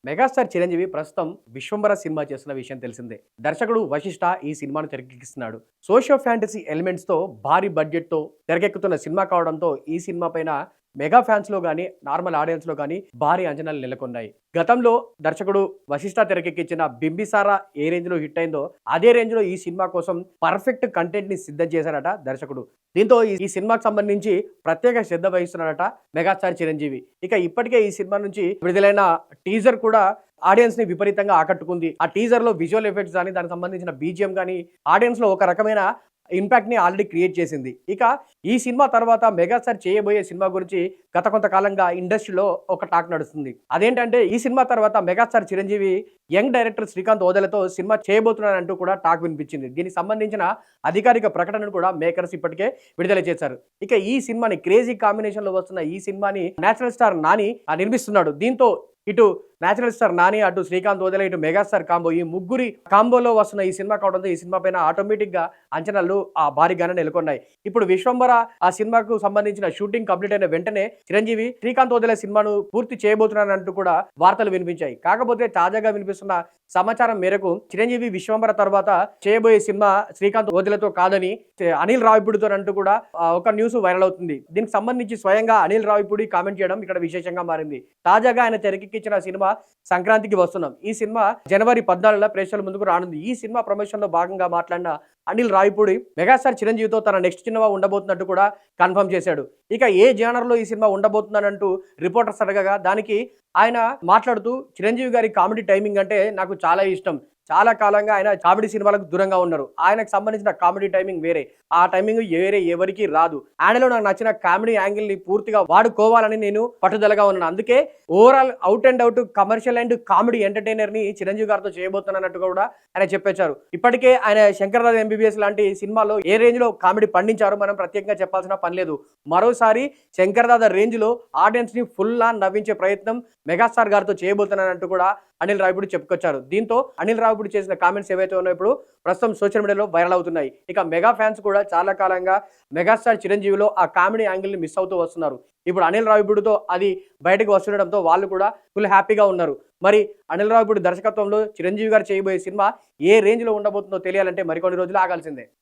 Megastar Chiranjeevi ప్రస్తుతం Vishwambhara cinema చేస్తున్న విషయం తెలిసిందే. దర్శకుడు వశిష్ఠ ఈ సినిమాను తెరకెక్కిస్తున్నాడు. సోషియో ఫ్యాంటసీ ఎలిమెంట్స్ తో భారీ బడ్జెట్ తో తెరకెక్కుతున్న సినిమా కావడంతో ఈ సినిమా పైన మెగా ఫ్యాన్స్ లో గానీ, నార్మల్ ఆడియన్స్ లో గానీ భారీ అంచనాలు నెలకొన్నాయి. గతంలో దర్శకుడు వశిష్ఠ తెరకెక్కించిన బింబిసారా ఏ రేంజ్ లో హిట్ అయిందో అదే రేంజ్ లో ఈ సినిమా కోసం పర్ఫెక్ట్ కంటెంట్ ని సిద్ధం చేశారట దర్శకుడు. దీంతో ఈ సినిమాకు సంబంధించి ప్రత్యేక శ్రద్ధ వహిస్తున్నాడట మెగాస్టార్ చిరంజీవి. ఇక ఇప్పటికే ఈ సినిమా నుంచి విడుదలైన టీజర్ కూడా ఆడియన్స్ ని విపరీతంగా ఆకట్టుకుంది. ఆ టీజర్ లో విజువల్ ఎఫెక్ట్స్ కానీ, దానికి సంబంధించిన బీజిఎం కానీ ఆడియన్స్ లో ఒక రకమైన ఇంపాక్ట్ ని ఆల్రెడీ క్రియేట్ చేసింది. ఇక ఈ సినిమా తర్వాత మెగాస్టార్ చేయబోయే సినిమా గురించి గత కొంతకాలంగా ఇండస్ట్రీలో ఒక టాక్ నడుస్తుంది. అదేంటంటే ఈ సినిమా తర్వాత megastar Chiranjeevi young director Srikanth ఓదెలతో సినిమా చేయబోతున్నారంటూ కూడా టాక్ వినిపించింది. దీనికి సంబంధించిన అధికారిక ప్రకటనను కూడా మేకర్స్ ఇప్పటికే విడుదల చేశారు. ఇక ఈ సినిమాని క్రేజీ కాంబినేషన్ లో వస్తున్న ఈ సినిమాని నేచురల్ స్టార్ నాని నిర్మిస్తున్నాడు. దీంతో ఇటు నేచురల్ స్టార్ నాని, అటు శ్రీకాంత్ ఓదెల, ఇటు మెగాస్టార్ కాంబో, ఈ ముగ్గురి కాంబోలో వస్తున్న ఈ సినిమా కావడంతో ఈ సినిమా పైన ఆటోమేటిక్ గా అంచనాలు భారీగానే నెలకొన్నాయి. ఇప్పుడు విశ్వంబర ఆ సినిమాకు సంబంధించిన షూటింగ్ కంప్లీట్ అయిన వెంటనే చిరంజీవి శ్రీకాంత్ ఓదెల సినిమాను పూర్తి చేయబోతున్నారంటూ కూడా వార్తలు వినిపించాయి. కాకపోతే తాజాగా వినిపిస్తున్న సమాచారం మేరకు చిరంజీవి విశ్వంబర తర్వాత చేయబోయే సినిమా శ్రీకాంత్ ఓదెలతో కాదని అనిల్ రావిపూడితో అంటూ కూడా ఒక న్యూస్ వైరల్ అవుతుంది. దీనికి సంబంధించి స్వయంగా అనిల్ రావిపూడి కామెంట్ చేయడం ఇక్కడ విశేషంగా మారింది. తాజాగా ఆయన తెరకెక్కించిన సినిమా సంక్రాంతికి వస్తున్నాం. ఈ సినిమా జనవరి 14న ప్రేక్షకుల ముందుకు రానుంది. ఈ సినిమా ప్రమోషన్ లో భాగంగా మాట్లాడిన అనిల్ రావిపూడి మెగాస్టార్ చిరంజీవితో తన నెక్స్ట్ సినిమా ఉండబోతున్నట్టు కూడా కన్ఫర్మ్ చేశాడు. ఇక ఏ జానర్ లో ఈ సినిమా ఉండబోతుందనంటూ రిపోర్టర్స్ అడగగా దానికి ఆయన మాట్లాడుతూ చిరంజీవి గారి కామెడీ టైమింగ్ అంటే నాకు చాలా ఇష్టం. చాలా కాలంగా ఆయన కామెడీ సినిమాలకు దూరంగా ఉన్నారు. ఆయనకు సంబంధించిన కామెడీ టైమింగ్ వేరే, ఆ టైమింగ్ వేరే ఎవరికి రాదు. ఆయనలో నాకు నచ్చిన కామెడీ యాంగిల్ ని పూర్తిగా వాడుకోవాలని నేను పట్టుదలగా ఉన్నాను. అందుకే overall out and out commercial and comedy entertainer ని చిరంజీవి గారితో చేయబోతున్నట్టు కూడా ఆయన చెప్పేశారు. ఇప్పటికే ఆయన శంకర్దాద ఎంబీబీఎస్ లాంటి సినిమాలో ఏ రేంజ్ లో కామెడీ పండించారో మనం ప్రత్యేకంగా చెప్పాల్సిన పని లేదు. మరోసారి శంకర్దాద రేంజ్ లో ఆడియన్స్ ని ఫుల్ లా నవ్వించే ప్రయత్నం మెగాస్టార్ గారితో చేయబోతున్నానంటూ కూడా అనిల్ రావిపూడి చెప్పుకొచ్చారు. దీంతో అనిల్ రావిపూడి చేసిన కామెంట్స్ ఏవైతే ఉన్నాయో ఇప్పుడు ప్రస్తుతం సోషల్ మీడియాలో వైరల్ అవుతున్నాయి. ఇక మెగా ఫ్యాన్స్ కూడా చాలా కాలంగా మెగాస్టార్ చిరంజీవిలో ఆ కామెడీ యాంగిల్ ని మిస్ అవుతూ వస్తున్నారు. ఇప్పుడు అనిల్ రావిపూడితో అది బయటకు వస్తుండడంతో వాళ్ళు కూడా ఫుల్ హ్యాపీగా ఉన్నారు. మరి అనిల్ రావిపూడి దర్శకత్వంలో చిరంజీవి గారు చేయబోయే సినిమా ఏ రేంజ్ లో ఉండబోతుందో తెలియాలంటే మరికొన్ని రోజులు ఆగాల్సిందే.